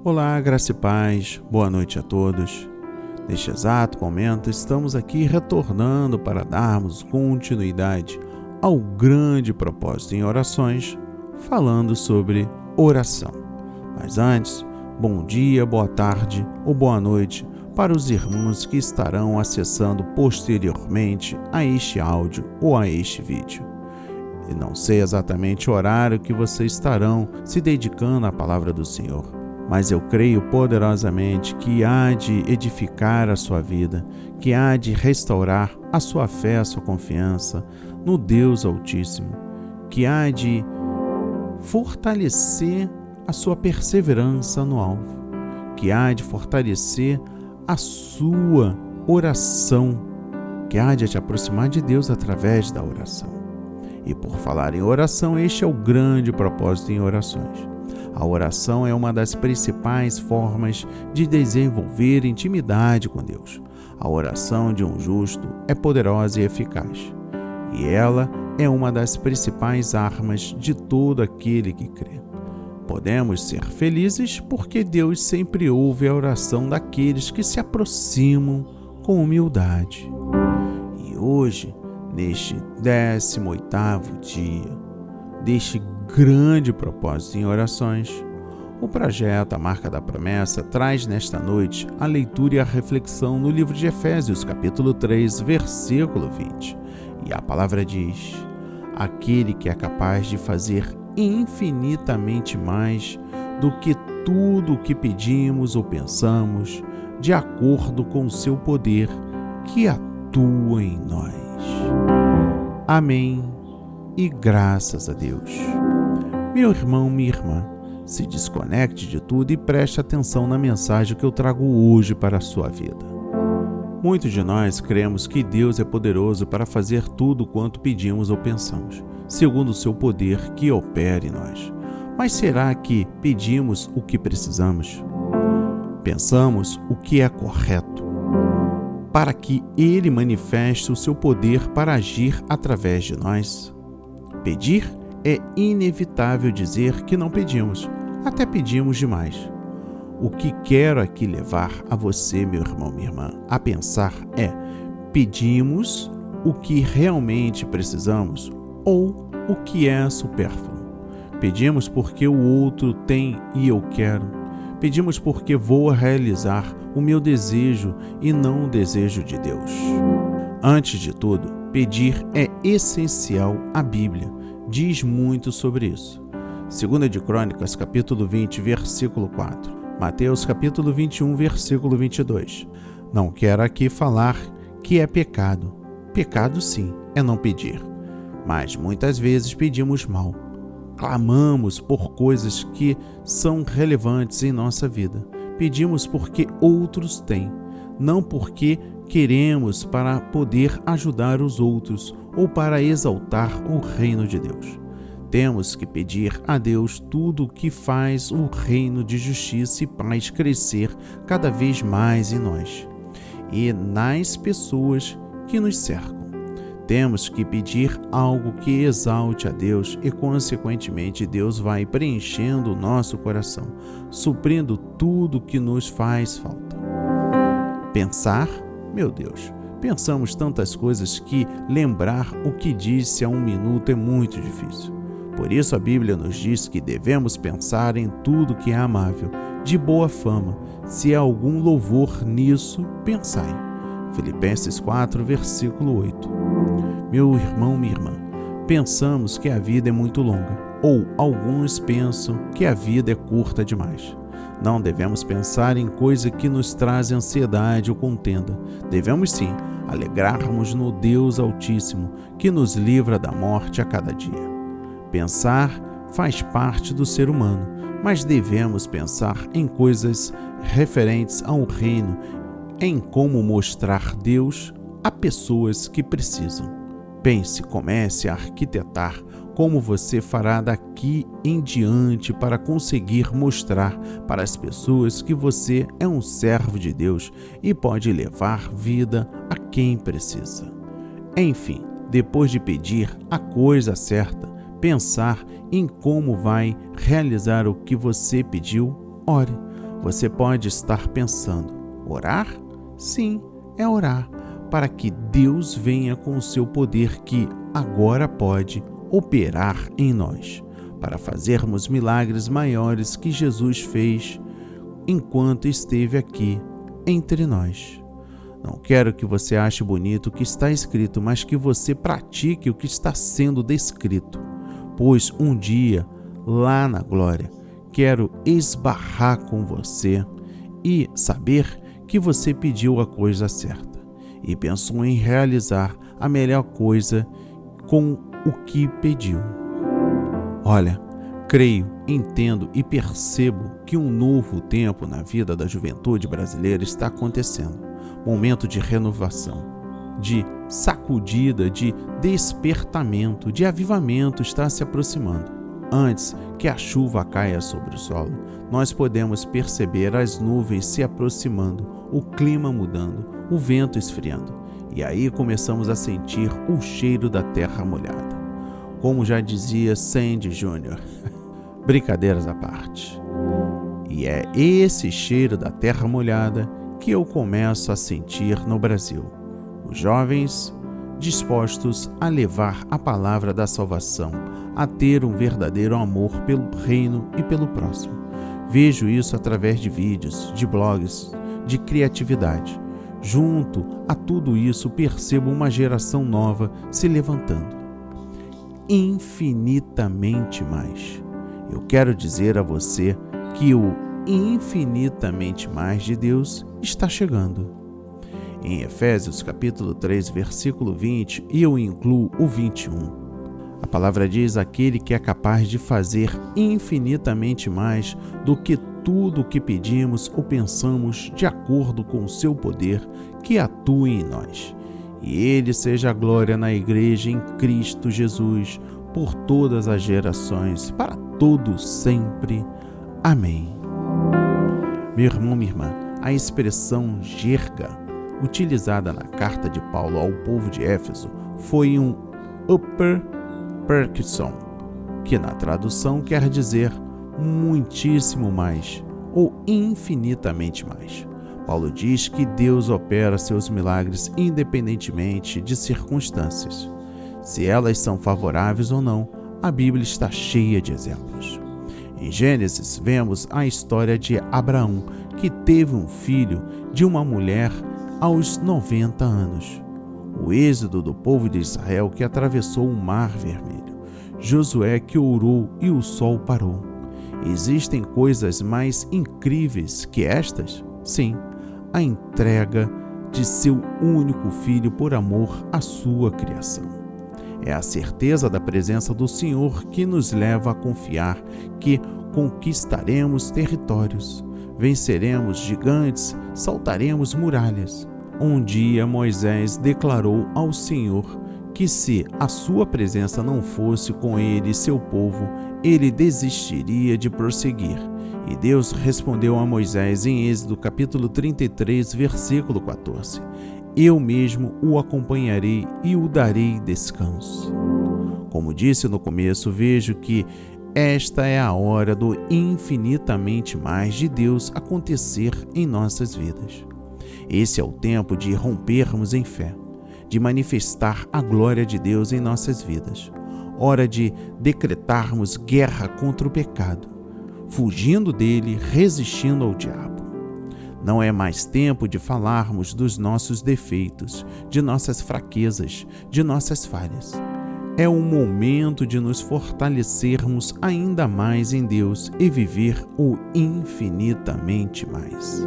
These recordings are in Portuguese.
Olá, graça e paz, boa noite a todos. Neste exato momento, estamos aqui retornando para darmos continuidade ao grande propósito em orações, falando sobre oração. Mas antes, bom dia, boa tarde ou boa noite para os irmãos que estarão acessando posteriormente a este áudio ou a este vídeo. E não sei exatamente o horário que vocês estarão se dedicando à palavra do Senhor, mas eu creio poderosamente que há de edificar a sua vida, que há de restaurar a sua fé, a sua confiança no Deus Altíssimo, que há de fortalecer a sua perseverança no alvo, que há de fortalecer a sua oração, que há de te aproximar de Deus através da oração. E por falar em oração, este é o grande propósito em orações. A oração é uma das principais formas de desenvolver intimidade com Deus. A oração de um justo é poderosa e eficaz, e ela é uma das principais armas de todo aquele que crê. Podemos ser felizes porque Deus sempre ouve a oração daqueles que se aproximam com humildade. E hoje, neste 18º dia deste grande propósito em orações, o projeto A Marca da Promessa traz nesta noite a leitura e a reflexão no livro de Efésios, capítulo 3, versículo 20. E a palavra diz: aquele que é capaz de fazer infinitamente mais do que tudo o que pedimos ou pensamos, de acordo com o seu poder que atua em nós. Amém e graças a Deus. Meu irmão, minha irmã, se desconecte de tudo e preste atenção na mensagem que eu trago hoje para a sua vida. Muitos de nós cremos que Deus é poderoso para fazer tudo quanto pedimos ou pensamos, segundo o seu poder que opera em nós. Mas será que pedimos o que precisamos? Pensamos o que é correto para que Ele manifeste o seu poder para agir através de nós? Pedir é inevitável dizer que não pedimos, até pedimos demais. O que quero aqui levar a você, meu irmão, minha irmã, a pensar é: pedimos o que realmente precisamos ou o que é supérfluo? Pedimos porque o outro tem e eu quero. Pedimos porque vou realizar o meu desejo e não o desejo de Deus. Antes de tudo, pedir é essencial. A Bíblia diz muito sobre isso. 2 de Crônicas, capítulo 20, versículo 4. Mateus, capítulo 21, versículo 22. Não quero aqui falar que é pecado. Pecado, sim, é não pedir. Mas muitas vezes pedimos mal. Clamamos por coisas que são relevantes em nossa vida. Pedimos porque outros têm, não porque queremos para poder ajudar os outros ou para exaltar o reino de Deus. Temos que pedir a Deus tudo o que faz o reino de justiça e paz crescer cada vez mais em nós e nas pessoas que nos cercam. Temos que pedir algo que exalte a Deus e, consequentemente, Deus vai preenchendo o nosso coração, suprindo tudo o que nos faz falta. Pensar, meu Deus, pensamos tantas coisas que lembrar o que disse há um minuto é muito difícil. Por isso a Bíblia nos diz que devemos pensar em tudo que é amável, de boa fama. Se há algum louvor nisso, pensai. Filipenses 4, versículo 8. Meu irmão, minha irmã, pensamos que a vida é muito longa, ou alguns pensam que a vida é curta demais. Não devemos pensar em coisa que nos traz ansiedade ou contenda. Devemos sim alegrarmos no Deus Altíssimo, que nos livra da morte a cada dia. Pensar faz parte do ser humano, mas devemos pensar em coisas referentes ao reino, em como mostrar Deus a pessoas que precisam. Pense, comece a arquitetar como você fará daqui em diante para conseguir mostrar para as pessoas que você é um servo de Deus e pode levar vida a quem precisa. Enfim, depois de pedir a coisa certa, pensar em como vai realizar o que você pediu, ore. Você pode estar pensando: orar? Sim, é orar, para que Deus venha com o seu poder que agora pode operar em nós, para fazermos milagres maiores que Jesus fez enquanto esteve aqui entre nós. Não quero que você ache bonito o que está escrito, mas que você pratique o que está sendo descrito, pois um dia, lá na glória, quero esbarrar com você e saber que você pediu a coisa certa e pensou em realizar a melhor coisa com o que pediu. Olha, creio, entendo e percebo que um novo tempo na vida da juventude brasileira está acontecendo. Momento de renovação, de sacudida, de despertamento, de avivamento está se aproximando. Antes que a chuva caia sobre o solo, nós podemos perceber as nuvens se aproximando, o clima mudando, o vento esfriando. E aí começamos a sentir o cheiro da terra molhada. Como já dizia Sandy Júnior, brincadeiras à parte. E é esse cheiro da terra molhada que eu começo a sentir no Brasil. Os jovens dispostos a levar a palavra da salvação, a ter um verdadeiro amor pelo reino e pelo próximo. Vejo isso através de vídeos, de blogs, de criatividade. Junto a tudo isso, percebo uma geração nova se levantando. Infinitamente mais. Eu quero dizer a você que o infinitamente mais de Deus está chegando. Em Efésios capítulo 3, versículo 20, e eu incluo o 21. A palavra diz: aquele que é capaz de fazer infinitamente mais do que tudo o que pedimos ou pensamos, de acordo com o seu poder que atua em nós. E ele seja a glória na igreja em Cristo Jesus, por todas as gerações, para todos sempre. Amém. Meu irmão, minha irmã, a expressão gerga, utilizada na carta de Paulo ao povo de Éfeso, foi um upper percussion, que na tradução quer dizer muitíssimo mais ou infinitamente mais. Paulo diz que Deus opera seus milagres independentemente de circunstâncias. Se elas são favoráveis ou não, a Bíblia está cheia de exemplos. Em Gênesis, vemos a história de Abraão, que teve um filho de uma mulher aos 90 anos. O êxodo do povo de Israel, que atravessou o Mar Vermelho. Josué, que orou e o sol parou. Existem coisas mais incríveis que estas? Sim, a entrega de seu único filho por amor à sua criação. É a certeza da presença do Senhor que nos leva a confiar que conquistaremos territórios, venceremos gigantes, saltaremos muralhas. Um dia Moisés declarou ao Senhor que se a sua presença não fosse com ele e seu povo, ele desistiria de prosseguir. E Deus respondeu a Moisés em Êxodo capítulo 33, versículo 14. Eu mesmo o acompanharei e o darei descanso. Como disse no começo, vejo que esta é a hora do infinitamente mais de Deus acontecer em nossas vidas. Esse é o tempo de rompermos em fé, de manifestar a glória de Deus em nossas vidas. Hora de decretarmos guerra contra o pecado, fugindo dele, resistindo ao diabo. Não é mais tempo de falarmos dos nossos defeitos, de nossas fraquezas, de nossas falhas. É o momento de nos fortalecermos ainda mais em Deus e viver o infinitamente mais.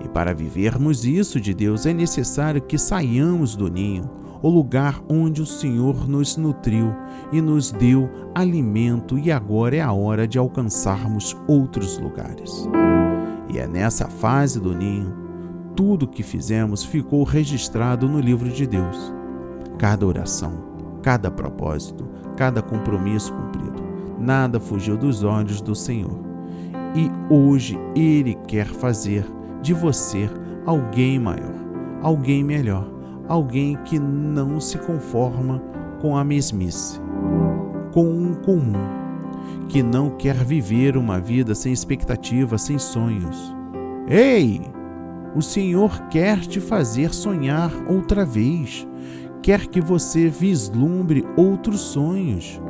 E para vivermos isso de Deus é necessário que saiamos do ninho, o lugar onde o Senhor nos nutriu e nos deu alimento, e agora é a hora de alcançarmos outros lugares. E é nessa fase do ninho, tudo que fizemos ficou registrado no livro de Deus. Cada oração, cada propósito, cada compromisso cumprido, nada fugiu dos olhos do Senhor. E hoje Ele quer fazer de você alguém maior, alguém melhor, alguém que não se conforma com a mesmice, com o comum. que não quer viver uma vida sem expectativa, sem sonhos. Ei! O Senhor quer te fazer sonhar outra vez. Quer que você vislumbre outros sonhos.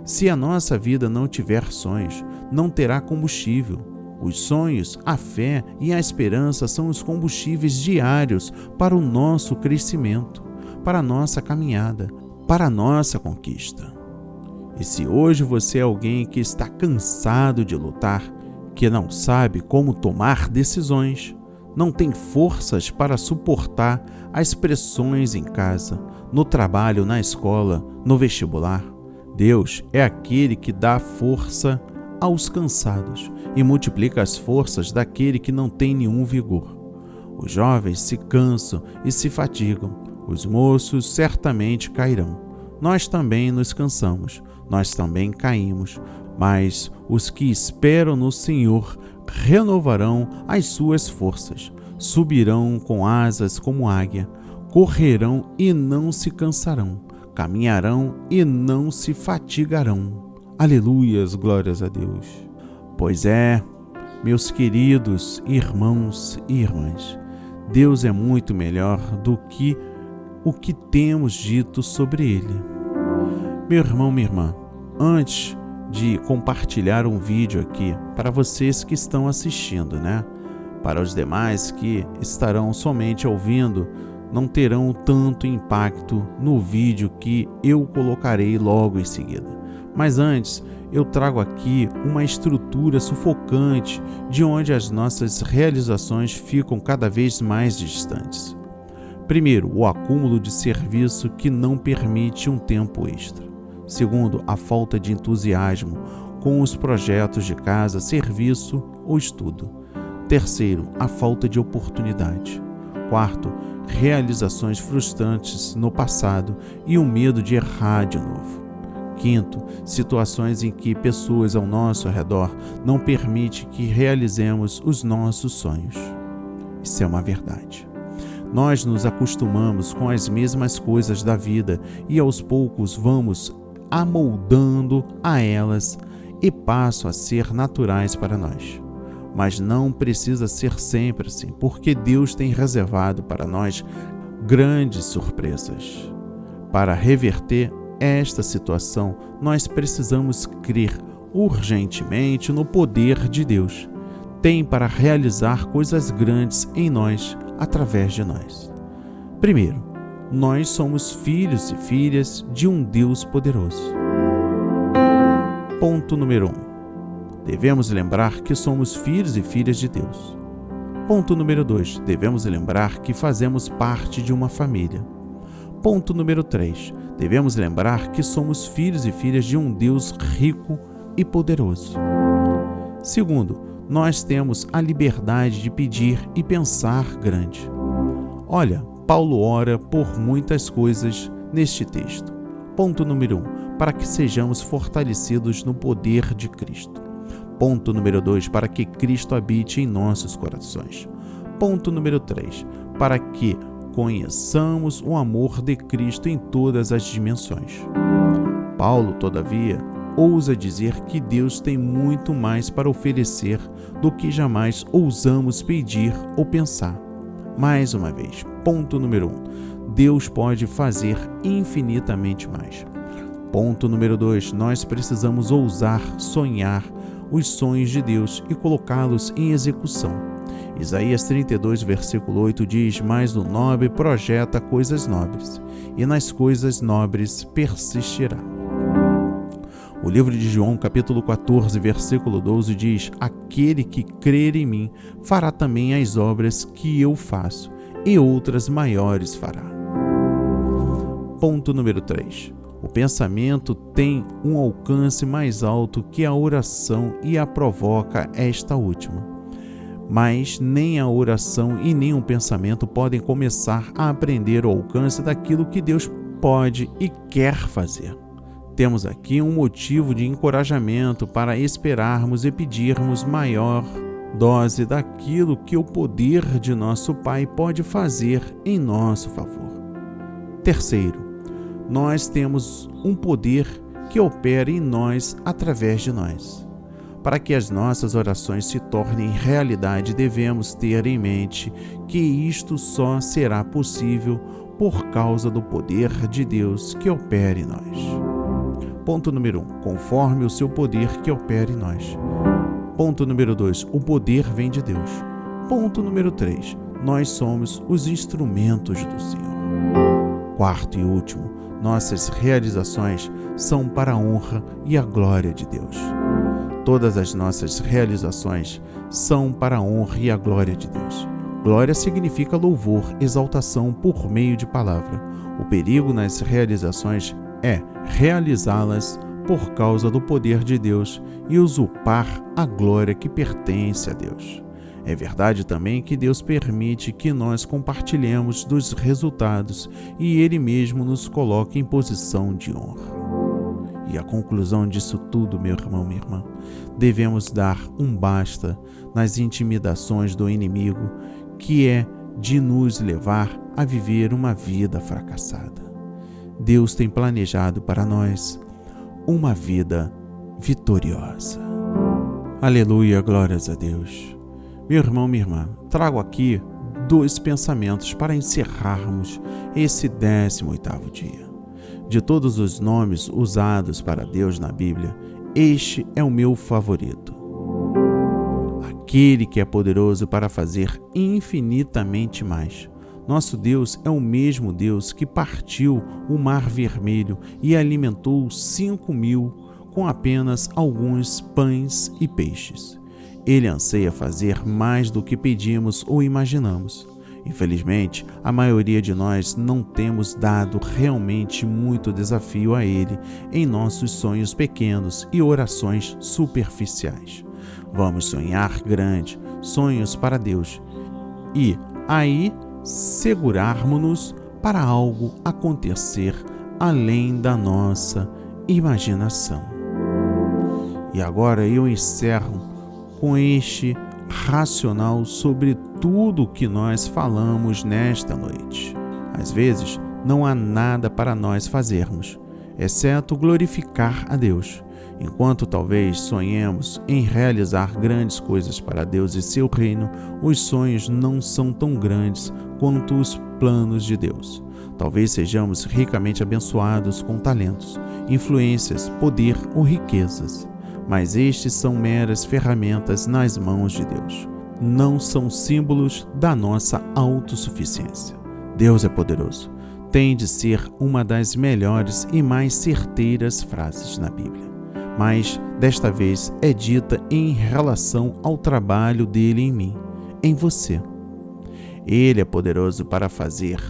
Se a nossa vida não tiver sonhos, não terá combustível. Os sonhos, a fé e a esperança são os combustíveis diários para o nosso crescimento, para a nossa caminhada, para a nossa conquista. E se hoje você é alguém que está cansado de lutar, que não sabe como tomar decisões, não tem forças para suportar as pressões em casa, no trabalho, na escola, no vestibular, Deus é aquele que dá força aos cansados e multiplica as forças daquele que não tem nenhum vigor. Os jovens se cansam e se fatigam, os moços certamente cairão. Nós também nos cansamos, nós também caímos, mas os que esperam no Senhor renovarão as suas forças, subirão com asas como águia, correrão e não se cansarão, caminharão e não se fatigarão. Aleluias, glórias a Deus. Pois é, meus queridos irmãos e irmãs, Deus é muito melhor do que o que temos dito sobre Ele. Meu irmão, minha irmã, antes de compartilhar um vídeo aqui para vocês que estão assistindo, Para os demais que estarão somente ouvindo, não terão tanto impacto no vídeo que eu colocarei logo em seguida. Mas antes, eu trago aqui uma estrutura sufocante de onde as nossas realizações ficam cada vez mais distantes. Primeiro, o acúmulo de serviço que não permite um tempo extra. Segundo, a falta de entusiasmo com os projetos de casa, serviço ou estudo. Terceiro, a falta de oportunidade. Quarto, realizações frustrantes no passado e o medo de errar de novo. Quinto, situações em que pessoas ao nosso redor não permitem que realizemos os nossos sonhos. Isso é uma verdade. Nós nos acostumamos com as mesmas coisas da vida e aos poucos vamos amoldando a elas e passam a ser naturais para nós. Mas não precisa ser sempre assim, porque Deus tem reservado para nós grandes surpresas. Para reverter esta situação, nós precisamos crer urgentemente no poder de Deus. Tem para realizar coisas grandes em nós, através de nós. Primeiro, nós somos filhos e filhas de um Deus poderoso. Ponto número 1. Devemos lembrar que somos filhos e filhas de Deus. Ponto número 2. Devemos lembrar que fazemos parte de uma família. Ponto número 3. Devemos lembrar que somos filhos e filhas de um Deus rico e poderoso. Segundo, nós temos a liberdade de pedir e pensar grande. Olha, Paulo ora por muitas coisas neste texto. Ponto número 1. Para que sejamos fortalecidos no poder de Cristo. Ponto número 2. Para que Cristo habite em nossos corações. Ponto número 3. Para que conheçamos o amor de Cristo em todas as dimensões. Paulo, todavia, ousa dizer que Deus tem muito mais para oferecer do que jamais ousamos pedir ou pensar. Mais uma vez, ponto número 1. Deus pode fazer infinitamente mais. Ponto número 2. Nós precisamos ousar sonhar os sonhos de Deus e colocá-los em execução. Isaías 32, versículo 8 diz: Mas o nobre projeta coisas nobres, e nas coisas nobres persistirá. O livro de João, capítulo 14, versículo 12 diz: Aquele que crer em mim fará também as obras que eu faço, e outras maiores fará. Ponto número 3. O pensamento tem um alcance mais alto que a oração e a provoca esta última. Mas nem a oração e nem o pensamento podem começar a aprender o alcance daquilo que Deus pode e quer fazer. Temos aqui um motivo de encorajamento para esperarmos e pedirmos maior dose daquilo que o poder de nosso Pai pode fazer em nosso favor. Terceiro, nós temos um poder que opera em nós através de nós. Para que as nossas orações se tornem realidade, devemos ter em mente que isto só será possível por causa do poder de Deus que opera em nós. Ponto número 1. Conforme o seu poder que opera em nós. Ponto número 2. O poder vem de Deus. Ponto número 3. Nós somos os instrumentos do Senhor. Quarto e último. Nossas realizações são para a honra e a glória de Deus. Todas as nossas realizações são para a honra e a glória de Deus. Glória significa louvor, exaltação por meio de palavra. O perigo nas realizações é realizá-las por causa do poder de Deus e usurpar a glória que pertence a Deus. É verdade também que Deus permite que nós compartilhemos dos resultados e Ele mesmo nos coloca em posição de honra. E a conclusão disso tudo, meu irmão, minha irmã, devemos dar um basta nas intimidações do inimigo, que é de nos levar a viver uma vida fracassada. Deus tem planejado para nós uma vida vitoriosa. Aleluia, glórias a Deus. Meu irmão, minha irmã, trago aqui 2 pensamentos para encerrarmos esse 18º dia. De todos os nomes usados para Deus na Bíblia, este é o meu favorito. Aquele que é poderoso para fazer infinitamente mais. Nosso Deus é o mesmo Deus que partiu o Mar Vermelho e alimentou 5.000 com apenas alguns pães e peixes. Ele anseia fazer mais do que pedimos ou imaginamos. Infelizmente, a maioria de nós não temos dado realmente muito desafio a Ele em nossos sonhos pequenos e orações superficiais. Vamos sonhar grande, sonhos para Deus, e aí segurarmos-nos para algo acontecer além da nossa imaginação. E agora eu encerro com este racional sobre tudo o que nós falamos nesta noite. Às vezes, não há nada para nós fazermos, exceto glorificar a Deus. Enquanto talvez sonhemos em realizar grandes coisas para Deus e seu reino, os sonhos não são tão grandes quanto os planos de Deus. Talvez sejamos ricamente abençoados com talentos, influências, poder ou riquezas. Mas estes são meras ferramentas nas mãos de Deus. Não são símbolos da nossa autossuficiência. Deus é poderoso. Tem de ser uma das melhores e mais certeiras frases na Bíblia. Mas, desta vez, é dita em relação ao trabalho dele em mim, em você. Ele é poderoso para fazer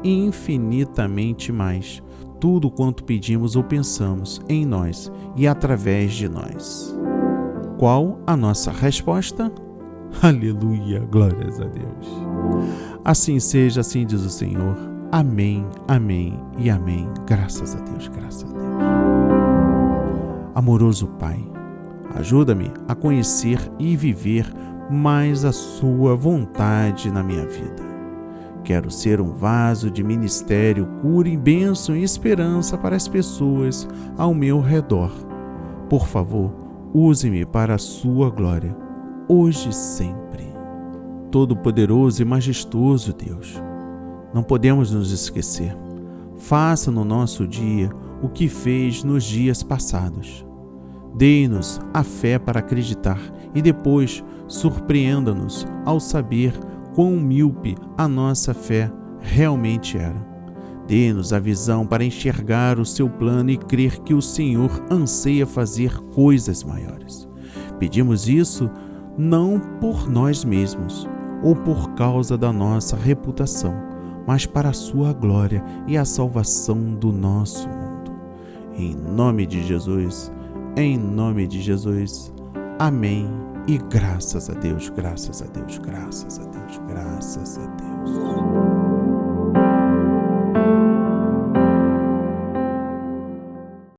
infinitamente mais, tudo quanto pedimos ou pensamos em nós e através de nós. Qual a nossa resposta? Aleluia, glórias a Deus. Assim seja, assim diz o Senhor. Amém, amém e amém. Graças a Deus, graças a Deus. Amoroso Pai, ajuda-me a conhecer e viver mais a Sua vontade na minha vida. Quero ser um vaso de ministério, cura e bênção e esperança para as pessoas ao meu redor. Por favor, use-me para a sua glória, hoje e sempre. Todo-poderoso e majestoso Deus, não podemos nos esquecer. Faça no nosso dia o que fez nos dias passados. Dê-nos a fé para acreditar e depois surpreenda-nos ao saber quão míope a nossa fé realmente era. Dê-nos a visão para enxergar o seu plano e crer que o Senhor anseia fazer coisas maiores. Pedimos isso não por nós mesmos ou por causa da nossa reputação, mas para a sua glória e a salvação do nosso mundo. Em nome de Jesus, em nome de Jesus. Amém. E graças a Deus, graças a Deus, graças a Deus, graças a Deus.